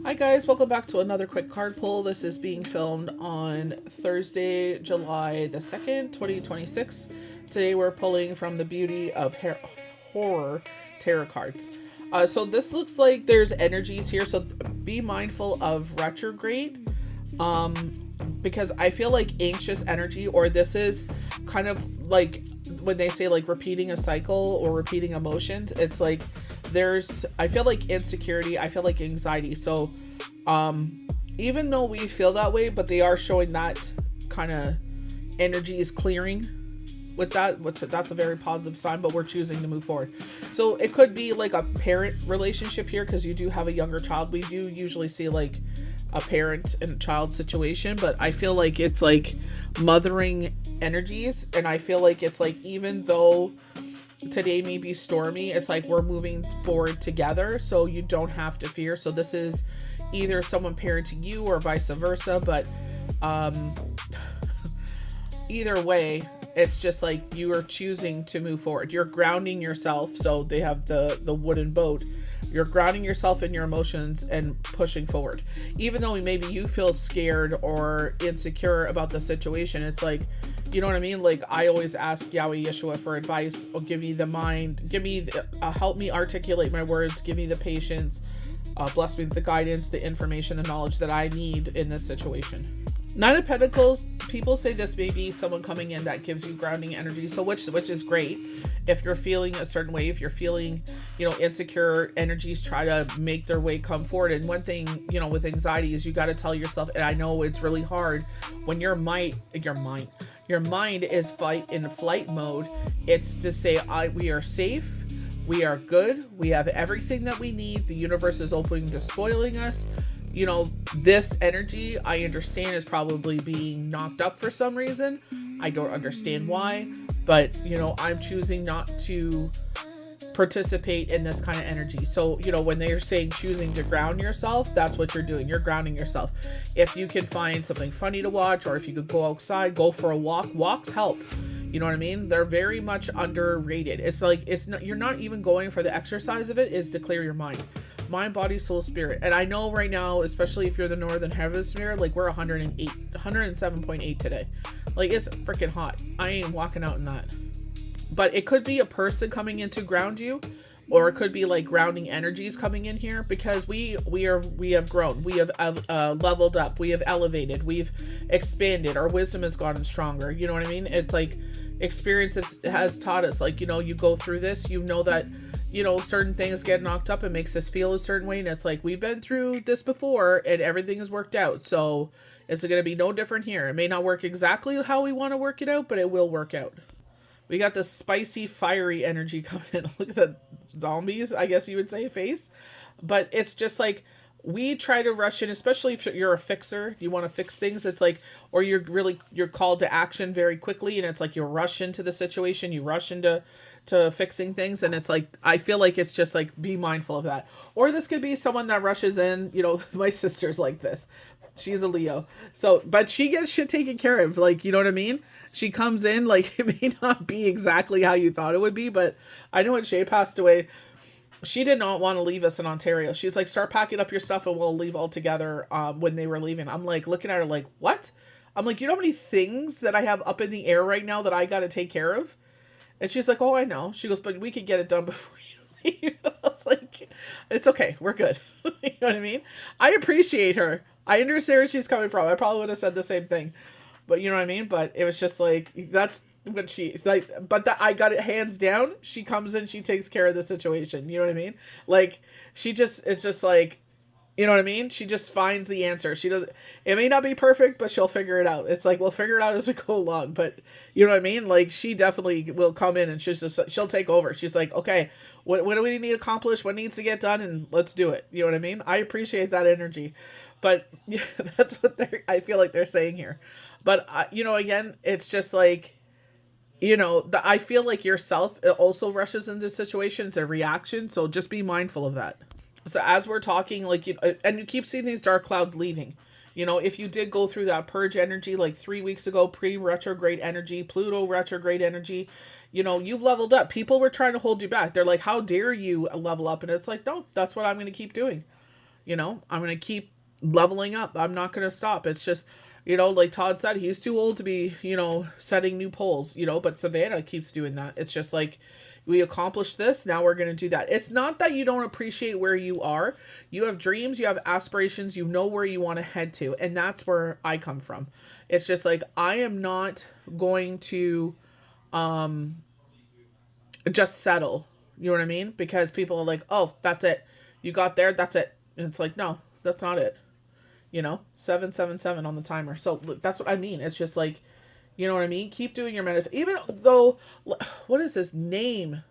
Hi guys, welcome back to another quick card pull. This is being filmed on Thursday, July the 2nd, 2026. Today we're pulling from the Beauty of Horror tarot cards. So this looks like there's energies here, so be mindful of retrograde. Because I feel like anxious energy, or this is kind of like when they say like repeating a cycle or repeating emotions, it's like I feel like insecurity, I feel like anxiety. So even though we feel that way, but they are showing that kind of energy is clearing with that, which that's a very positive sign, but we're choosing to move forward. So it could be like a parent relationship here, because you do have a younger child. We do usually see like a parent and child situation, but I feel like it's like mothering energies. And I feel like it's like, even though today may be stormy, it's like we're moving forward together, so you don't have to fear. So this is either someone parenting you or vice versa, but either way, it's just like you are choosing to move forward. You're grounding yourself. So they have the wooden boat. You're grounding yourself in your emotions and pushing forward. Even though maybe you feel scared or insecure about the situation, it's like, you know what I mean? Like, I always ask Yahweh Yeshua for advice, or give me the mind, help me articulate my words, give me the patience, bless me with the guidance, the information, the knowledge that I need in this situation. Nine of Pentacles, people say this may be someone coming in that gives you grounding energy. So which is great. If you're feeling a certain way, if you're feeling, insecure, energies try to make their way come forward. And one thing, with anxiety is you got to tell yourself, and I know it's really hard when your mind is in flight mode. It's to say, we are safe. We are good. We have everything that we need. The universe is open to spoiling us. This energy, I understand, is probably being knocked up for some reason. I don't understand why, but, I'm choosing not to participate in this kind of energy. So, when they're saying choosing to ground yourself, that's what you're doing. You're grounding yourself. If you can find something funny to watch, or if you could go outside, go for a walk. Walks help. You know what I mean? They're very much underrated. It's like, you're not even going for the exercise of it, is to clear your mind. Mind, body, soul, spirit. And I know right now, especially if you're the northern hemisphere, like we're 107.8 today. Like, it's freaking hot. I ain't walking out in that. But it could be a person coming in to ground you, or it could be like grounding energies coming in here, because we have grown, we have leveled up, we have elevated, we've expanded, our wisdom has gotten stronger. You know what I mean? It's like experience has taught us, like, you go through this, that certain things get knocked up and makes us feel a certain way, and it's like, we've been through this before and everything has worked out, so it's going to be no different here. It may not work exactly how we want to work it out, but it will work out. We got this spicy, fiery energy coming in. Look at the zombies, I guess you would say, face. But it's just like, we try to rush in, especially if you're a fixer, you want to fix things. It's like, or you're called to action very quickly, and it's like you rush into the situation, you rush into fixing things, and it's like, I feel like it's just like, be mindful of that. Or this could be someone that rushes in, my sister's like this. She's a Leo. So, but she gets shit taken care of, like, you know what I mean? She comes in, like, it may not be exactly how you thought it would be, but I know when Shay passed away, she did not want to leave us in Ontario. She's like, start packing up your stuff and we'll leave all together when they were leaving. I'm like, looking at her like, what? I'm like, you know how many things that I have up in the air right now that I got to take care of? And she's like, oh, I know. She goes, but we could get it done before you leave. I was like, it's okay. We're good. You know what I mean? I appreciate her. I understand where she's coming from. I probably would have said the same thing. But you know what I mean? But it was just like, that's what she's like, but I got it hands down. She comes in, she takes care of the situation. You know what I mean? Like, it's just like, you know what I mean? She just finds the answer. She doesn't, it may not be perfect, but she'll figure it out. It's like, we'll figure it out as we go along. But you know what I mean? Like, she definitely will come in and she'll take over. She's like, okay, what do we need to accomplish? What needs to get done? And let's do it. You know what I mean? I appreciate that energy. But yeah, that's what I feel like they're saying here. But, again, it's just like, I feel like yourself also rushes into situations, a reaction. So just be mindful of that. So as we're talking, like, and you keep seeing these dark clouds leaving. If you did go through that purge energy, like 3 weeks ago, pre-retrograde energy, Pluto retrograde energy, you've leveled up. People were trying to hold you back. They're like, how dare you level up? And it's like, no, that's what I'm going to keep doing. I'm going to keep leveling up. I'm not going to stop. It's just, like Todd said, he's too old to be, setting new poles, but Savannah keeps doing that. It's just like, we accomplished this, now we're going to do that. It's not that you don't appreciate where you are. You have dreams, you have aspirations, you know where you want to head to. And that's where I come from. It's just like, I am not going to just settle. You know what I mean? Because people are like, oh, that's it. You got there, that's it. And it's like, no, that's not it. 777 on the timer. So that's what I mean. It's just like, you know what I mean? Keep doing your meditation. Even though, what is this name?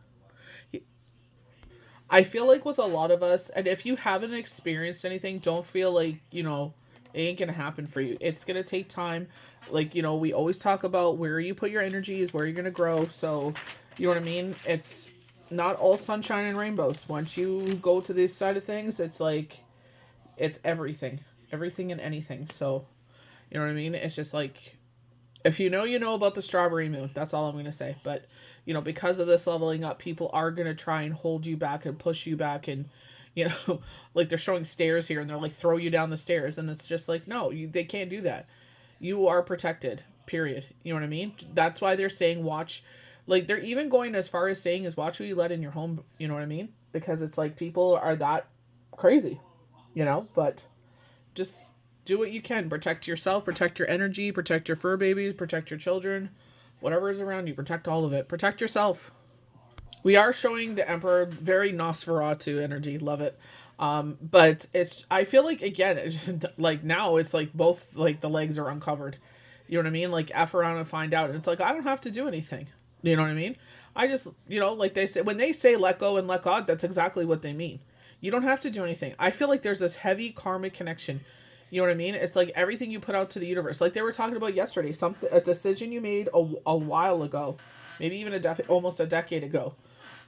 I feel like with a lot of us, and if you haven't experienced anything, don't feel like, it ain't going to happen for you. It's going to take time. Like, we always talk about where you put your energy is where you're going to grow. So, you know what I mean? It's not all sunshine and rainbows. Once you go to this side of things, it's like, it's everything. Everything and anything. So, you know what I mean? It's just like, if you know about the strawberry moon. That's all I'm going to say. But, because of this leveling up, people are going to try and hold you back and push you back. And, like they're showing stairs here and they're like, throw you down the stairs. And it's just like, no, they can't do that. You are protected, period. You know what I mean? That's why they're saying watch. Like, they're even going as far as saying is watch who you let in your home. You know what I mean? Because it's like people are that crazy, but just do what you can. Protect yourself, protect your energy, protect your fur babies, protect your children, whatever is around you, protect all of it. Protect yourself. We are showing the Emperor very Nosferatu energy. Love it. But I feel like, again, it's just, like now it's like both, like the legs are uncovered. You know what I mean? Like F around and find out. And it's like, I don't have to do anything. You know what I mean? I just, like they say, when they say let go and let God, that's exactly what they mean. You don't have to do anything. I feel like there's this heavy karmic connection. You know what I mean? It's like everything you put out to the universe. Like they were talking about yesterday, a decision you made a while ago, maybe even almost a decade ago,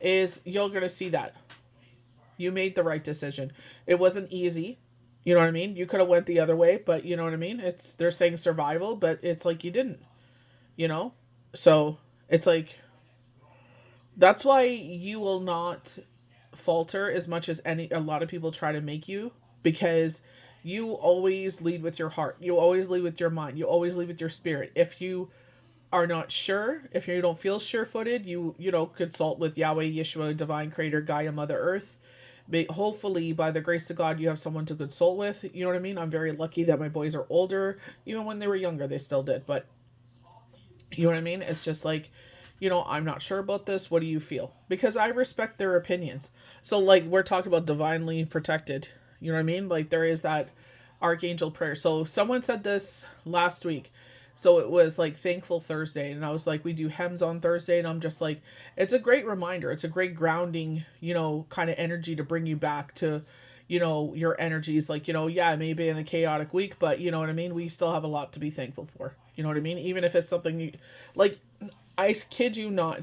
is you're going to see that. You made the right decision. It wasn't easy. You know what I mean? You could have went the other way, but you know what I mean? They're saying survival, but it's like you didn't, you know? So it's like, that's why you will not falter as much as a lot of people try to make you, because you always lead with your heart. You always lead with your mind. You always lead with your spirit. If you are not sure, if you don't feel sure-footed, you consult with Yahweh, Yeshua, Divine Creator, Gaia, Mother Earth. Hopefully, by the grace of God, you have someone to consult with. You know what I mean? I'm very lucky that my boys are older. Even when they were younger, they still did. But, you know what I mean? It's just like, I'm not sure about this. What do you feel? Because I respect their opinions. So, like, we're talking about divinely protected. You know what I mean? Like, there is that archangel prayer. So, someone said this last week. So it was like Thankful Thursday, and I was like, we do hymns on Thursday, and I'm just like, it's a great reminder. It's a great grounding, kind of energy to bring you back to, your energies. Like, yeah, maybe in a chaotic week, but you know what I mean? We still have a lot to be thankful for. You know what I mean? Even if it's something like, I kid you not,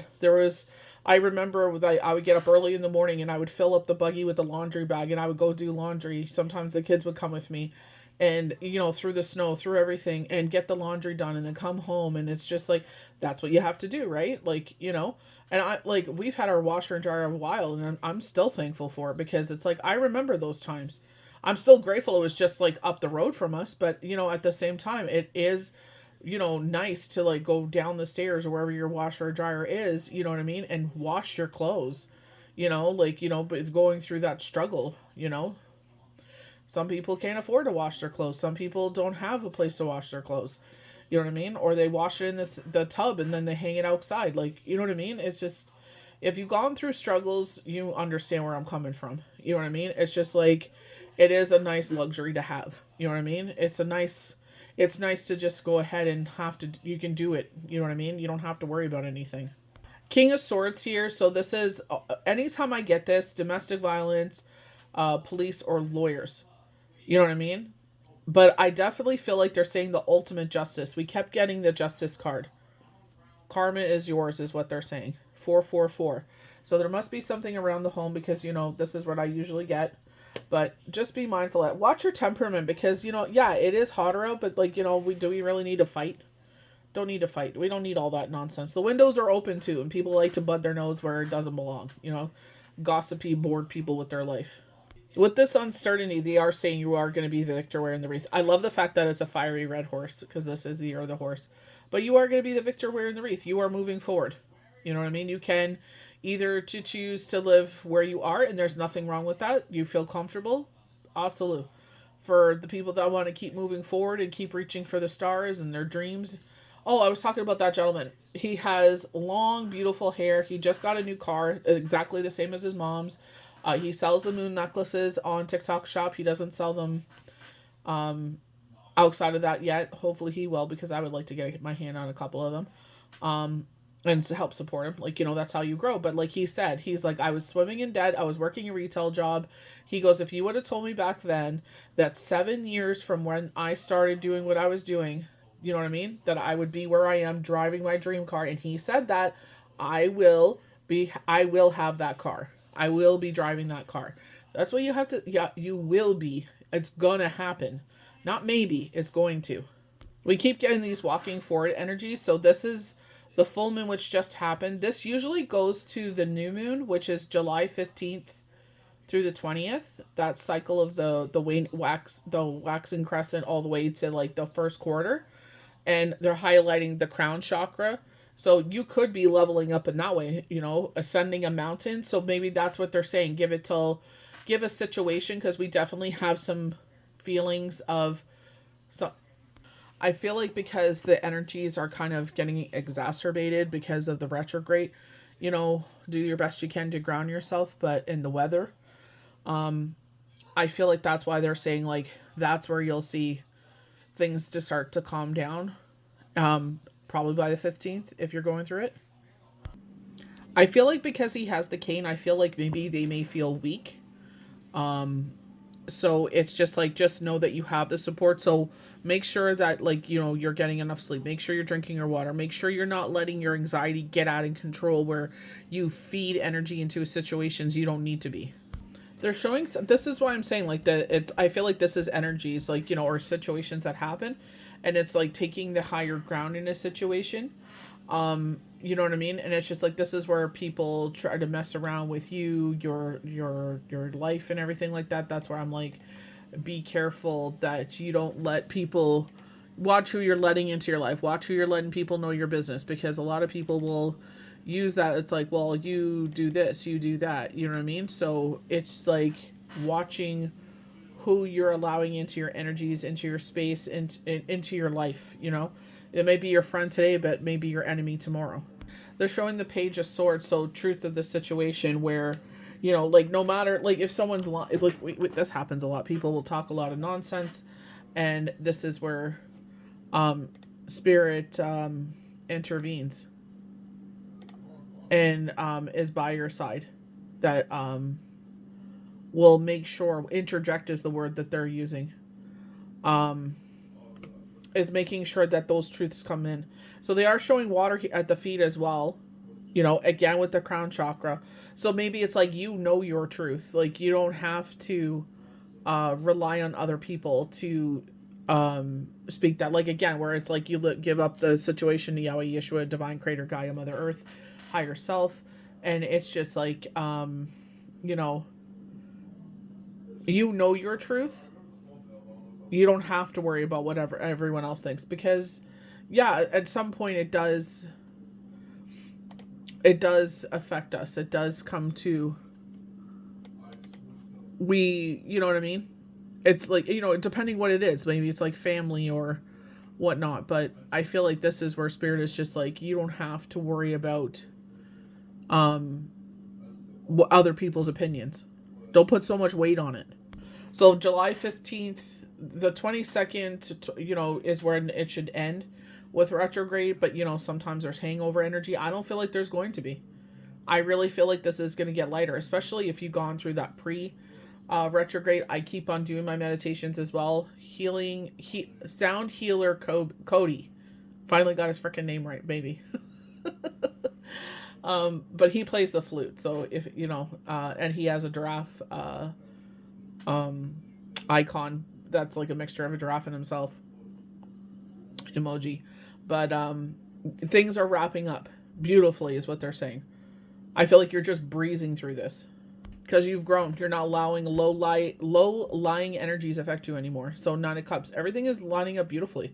I remember that I would get up early in the morning and I would fill up the buggy with the laundry bag and I would go do laundry. Sometimes the kids would come with me. And, through the snow, through everything, and get the laundry done, and then come home, and it's just like, that's what you have to do, right? Like, and we've had our washer and dryer a while, and I'm still thankful for it, because it's like, I remember those times. I'm still grateful it was just, like, up the road from us, but, at the same time, it is, nice to, like, go down the stairs or wherever your washer or dryer is, you know what I mean, and wash your clothes, but it's going through that struggle, Some people can't afford to wash their clothes. Some people don't have a place to wash their clothes. You know what I mean? Or they wash it in the tub and then they hang it outside. Like, you know what I mean? It's just, if you've gone through struggles, you understand where I'm coming from. You know what I mean? It's just like, it is a nice luxury to have. You know what I mean? It's nice to just go ahead and you can do it. You know what I mean? You don't have to worry about anything. King of Swords here. So this is, anytime I get this, domestic violence, police, or lawyers. You know what I mean? But I definitely feel like they're saying the ultimate justice. We kept getting the justice card. Karma is yours is what they're saying. 444. So there must be something around the home, because, this is what I usually get. But just be mindful. Watch your temperament, because, yeah, it is hotter out, but, like, do we really need to fight? Don't need to fight. We don't need all that nonsense. The windows are open, too, and people like to bud their nose where it doesn't belong. Gossipy, bored people with their life. With this uncertainty, they are saying you are going to be the victor wearing the wreath. I love the fact that it's a fiery red horse because this is the year of the horse. But you are going to be the victor wearing the wreath. You are moving forward. You know what I mean? You can either to choose to live where you are, and there's nothing wrong with that. You feel comfortable. Absolutely. For the people that want to keep moving forward and keep reaching for the stars and their dreams. Oh, I was talking about that gentleman. He has long, beautiful hair. He just got a new car, exactly the same as his mom's. He sells the moon necklaces on TikTok Shop. He doesn't sell them outside of that yet. Hopefully, he will because I would like to get my hand on a couple of them. And to help support him. Like, that's how you grow. But like he said, he's like, I was swimming in debt. I was working a retail job. He goes, if you would have told me back then that 7 years from when I started doing what I was doing, you know what I mean? That I would be where I am driving my dream car. And he said that I will have that car. I will be driving that car. That's what you have to, yeah, you will be. It's gonna happen. Not maybe, it's going to. We keep getting these walking forward energies. So this is the full moon which just happened. This usually goes to the new moon, which is July 15th through the 20th. That cycle of the waxing crescent all the way to like the first quarter. And they're highlighting the crown chakra. So you could be leveling up in that way, ascending a mountain. So maybe that's what they're saying. Give a situation because we definitely have some feelings of some. I feel like because the energies are kind of getting exacerbated because of the retrograde, do your best you can to ground yourself, but in the weather, I feel like that's why they're saying like that's where you'll see things to start to calm down. Probably by the 15th if you're going through it. I feel like because he has the cane, I feel like maybe they may feel weak. So it's just like just know that you have the support. So make sure that like you're getting enough sleep. Make sure you're drinking your water. Make sure you're not letting your anxiety get out of control where you feed energy into situations you don't need to be. They're showing this is why I'm saying like that it's I feel like this is energies like or situations that happen, and it's like taking the higher ground in a situation. You know what I mean? And it's just like this is where people try to mess around with you, your life and everything like that. That's where I'm like, be careful that you don't let people watch who you're letting into your life. Watch who you're letting people know your business because a lot of people will use that. It's like, well, you do this, you do that. You know what I mean? So it's like watching who you're allowing into your energies, into your space, into your life. It may be your friend today, but maybe your enemy tomorrow. They're showing the page of swords, so truth of the situation where, like no matter, like if someone's, this happens a lot, people will talk a lot of nonsense, and this is where spirit intervenes and is by your side. That will make sure, interject is the word that they're using. Is making sure that those truths come in. So they are showing water at the feet as well, again with the crown chakra. So maybe it's like your truth. Like you don't have to rely on other people to speak that. Like again, where it's like you give up the situation to Yahweh, Yeshua, Divine Creator, Gaia, Mother Earth, Higher Self, and it's just like you know your truth. You don't have to worry about whatever everyone else thinks because yeah, at some point it does affect us. It does come to you know what I mean? It's like, depending what it is, maybe it's like family or whatnot, but I feel like this is where spirit is just like, you don't have to worry about other people's opinions. Don't put so much weight on it. So July 15th, the 22nd, is where it should end with retrograde, but sometimes there's hangover energy. I don't feel like there's going to be. I really feel like this is going to get lighter, especially if you've gone through that retrograde. I keep on doing my meditations as well. Sound healer Cody. Finally got his freaking name right, baby. But he plays the flute, so if and he has a giraffe icon that's like a mixture of a giraffe and himself emoji. But things are wrapping up beautifully, is what they're saying. I feel like you're just breezing through this. because you've grown. You're not allowing low lying energies affect you anymore. So Nine of Cups, everything is lining up beautifully.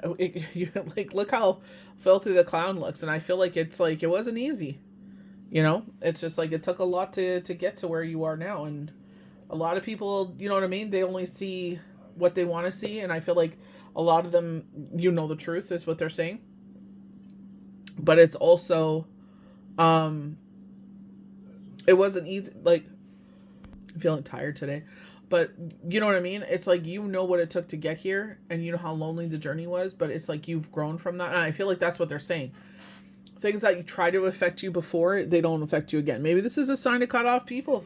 Like, look how filthy the clown looks, and I feel like it's like it wasn't easy. It's just like it took a lot to get to where you are now, and a lot of people, you know what I mean, they only see what they want to see, and I feel like a lot of them, the truth is what they're saying, but it's also it wasn't easy. Like, I'm feeling tired today, but you know what I mean? It's like, what it took to get here, and you know how lonely the journey was, but it's like you've grown from that, and I feel like that's what they're saying. Things that you try to affect you before, they don't affect you again. Maybe this is a sign to cut off people,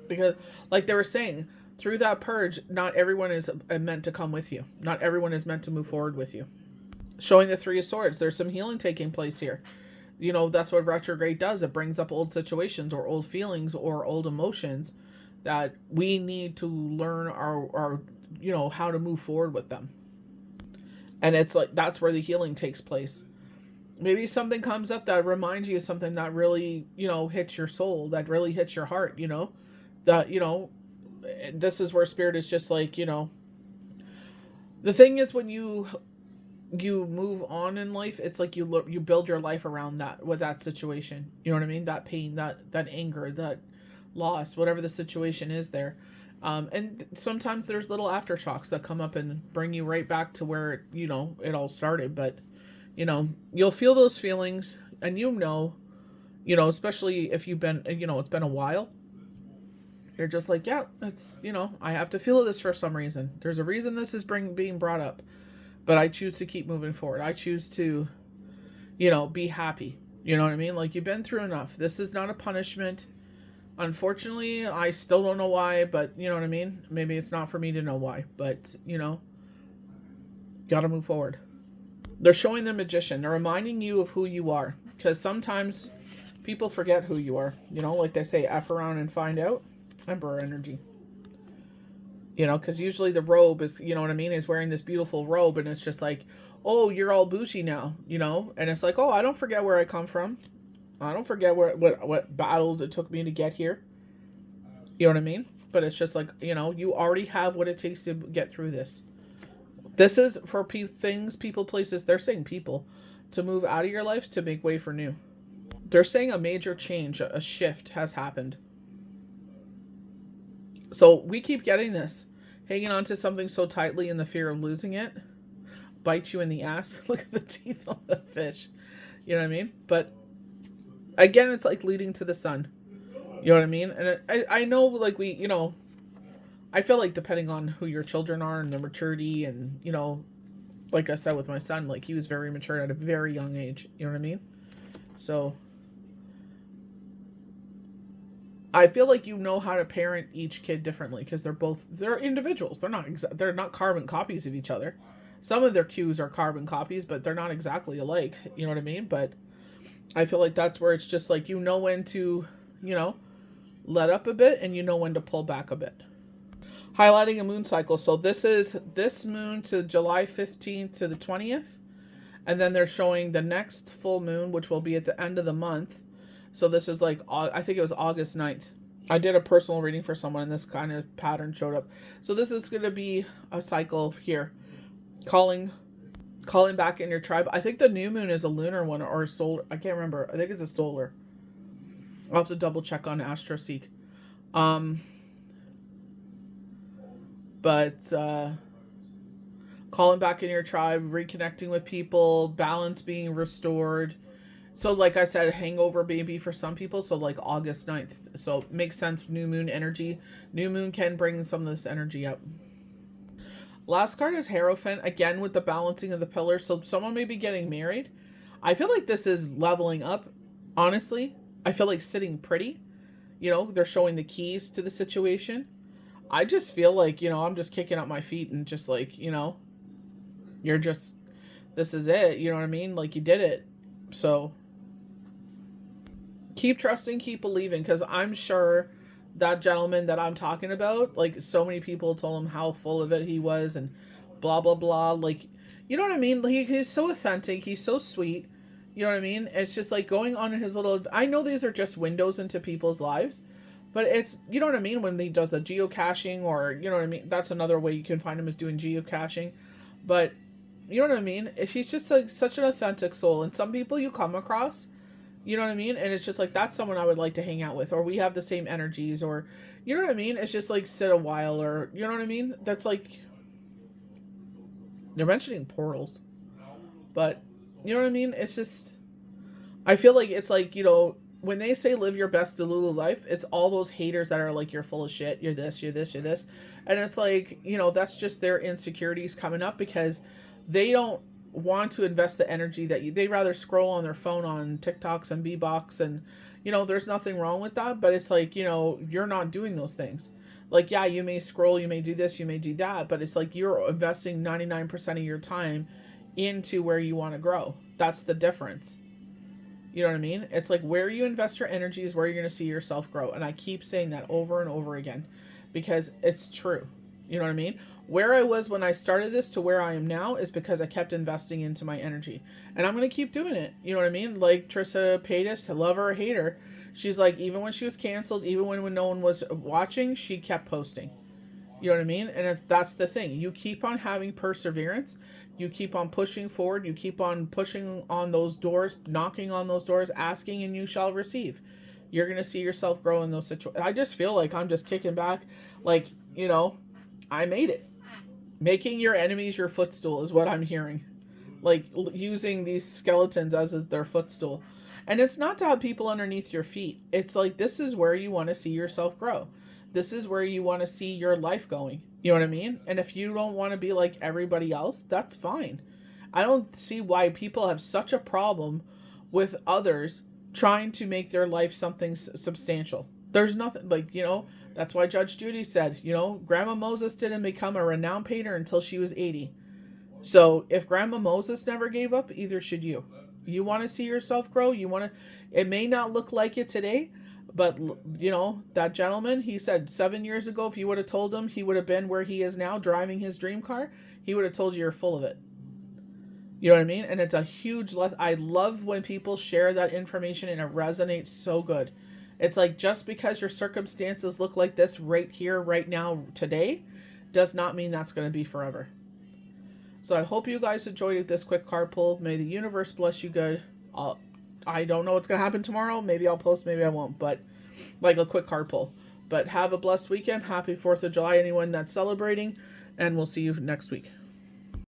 because like they were saying, through that purge, not everyone is meant to come with you. Not everyone is meant to move forward with you. Showing the Three of Swords, there's some healing taking place here. That's what retrograde does. It brings up old situations or old feelings or old emotions that we need to learn our how to move forward with them. And it's like, that's where the healing takes place. Maybe something comes up that reminds you of something that really, hits your soul, that really hits your heart, that, this is where spirit is just like, the thing is, when you move on in life, it's like you build your life around that, with that situation, you know what I mean? That pain, that anger, that loss, whatever the situation is there. And sometimes there's little aftershocks that come up and bring you right back to where, it all started. But, you'll feel those feelings, and especially if you've been, it's been a while, you're just like, yeah, it's, I have to feel this for some reason. There's a reason this is being brought up, but I choose to keep moving forward. I choose to, be happy. You know what I mean? Like, you've been through enough. This is not a punishment. Unfortunately, I still don't know why, but you know what I mean? Maybe it's not for me to know why, but, gotta move forward. They're showing the Magician. They're reminding you of who you are, because sometimes people forget who you are. Like they say, F around and find out. Emperor energy. Because usually the robe is, you know what I mean, is wearing this beautiful robe, and it's just like, oh, you're all bougie now, and it's like, oh, I don't forget where I come from. I don't forget what battles it took me to get here. You know what I mean? But it's just like, you already have what it takes to get through this. This is for things, people, places, they're saying people, to move out of your lives to make way for new. They're saying a major change, a shift has happened. So we keep getting this. Hanging on to something so tightly in the fear of losing it bites you in the ass. Look at the teeth on the fish. You know what I mean? But again, it's like leading to the sun. You know what I mean? And I know, like, I feel like depending on who your children are and their maturity, and, like I said with my son, like, he was very mature at a very young age. You know what I mean? So I feel like how to parent each kid differently, because they're individuals. They're not carbon copies of each other. Some of their cues are carbon copies, but they're not exactly alike. You know what I mean? But I feel like that's where it's just like, when to, let up a bit, and when to pull back a bit. Highlighting a moon cycle. So this is this moon to July 15th to the 20th. And then they're showing the next full moon, which will be at the end of the month. So this is like, I think it was August 9th. I did a personal reading for someone, and this kind of pattern showed up. So this is going to be a cycle here. Calling back in your tribe. I think the new moon is a lunar one or a solar. I can't remember. I think it's a solar. I'll have to double check on AstroSeek. But calling back in your tribe, reconnecting with people, balance being restored. So like I said, hangover maybe for some people. So like August 9th. So makes sense. New moon energy. New moon can bring some of this energy up. Last card is Hierophant, again with the balancing of the pillars. So someone may be getting married. I feel like this is leveling up, honestly. I feel like sitting pretty. They're showing the keys to the situation. I just feel like, I'm just kicking up my feet and just like, you're just, this is it. You know what I mean? Like, you did it. So keep trusting, keep believing, because I'm sure that gentleman that I'm talking about, like, so many people told him how full of it he was and blah, blah, blah. Like, you know what I mean? Like, he's so authentic. He's so sweet. You know what I mean? It's just like going on in his little, I know these are just windows into people's lives, But it's, you know what I mean, when he does the geocaching, or, you know what I mean, that's another way you can find him, is doing geocaching. But you know what I mean, he's just like such an authentic soul. And some people you come across, you know what I mean, and it's just like, that's someone I would like to hang out with, or we have the same energies, or, you know what I mean, it's just like sit a while, or, you know what I mean, that's like, they're mentioning portals, but you know what I mean, it's just, I feel like it's like, you know, when they say live your best Delulu life, it's all those haters that are like, you're full of shit, you're this, you're this, you're this. And it's like, you know, that's just their insecurities coming up, because they don't want to invest the energy that they'd rather scroll on their phone on TikToks and Bbox. And, you know, there's nothing wrong with that, but it's like, you know, you're not doing those things. Like, yeah, you may scroll, you may do this, you may do that, but it's like you're investing 99% of your time into where you want to grow. That's the difference. You know what I mean? It's like, where you invest your energy is where you're going to see yourself grow. And I keep saying that over and over again, because it's true. You know what I mean? Where I was when I started this to where I am now is because I kept investing into my energy. And I'm going to keep doing it. You know what I mean? Like Trissa Paytas, love her or hate her, she's like, even when she was canceled, even when no one was watching, she kept posting. You know what I mean? And that's the thing. You keep on having perseverance. You keep on pushing forward. You keep on pushing on those doors, knocking on those doors, asking, and you shall receive. You're going to see yourself grow in those situations. I just feel like I'm just kicking back. Like, you know, I made it. Making your enemies your footstool is what I'm hearing. Like, using these skeletons as their footstool. And it's not to have people underneath your feet. It's like, this is where you want to see yourself grow. This is where you want to see your life going. You know what I mean? And if you don't want to be like everybody else, that's fine. I don't see why people have such a problem with others trying to make their life something substantial. There's nothing, like, you know, that's why Judge Judy said, you know, Grandma Moses didn't become a renowned painter until she was 80. So if Grandma Moses never gave up, either should you. You want to see yourself grow. You want to, it may not look like it today, but, you know, that gentleman, he said 7 years ago, if you would have told him he would have been where he is now, driving his dream car, he would have told you you're full of it. You know what I mean? And it's a huge lesson. I love when people share that information, and it resonates so good. It's like, just because your circumstances look like this right here, right now, today, does not mean that's going to be forever. So I hope you guys enjoyed this quick card pull. May the universe bless you good. I don't know what's going to happen tomorrow. Maybe I'll post, maybe I won't, but like a quick card pull. But have a blessed weekend. Happy 4th of July, anyone that's celebrating, and we'll see you next week.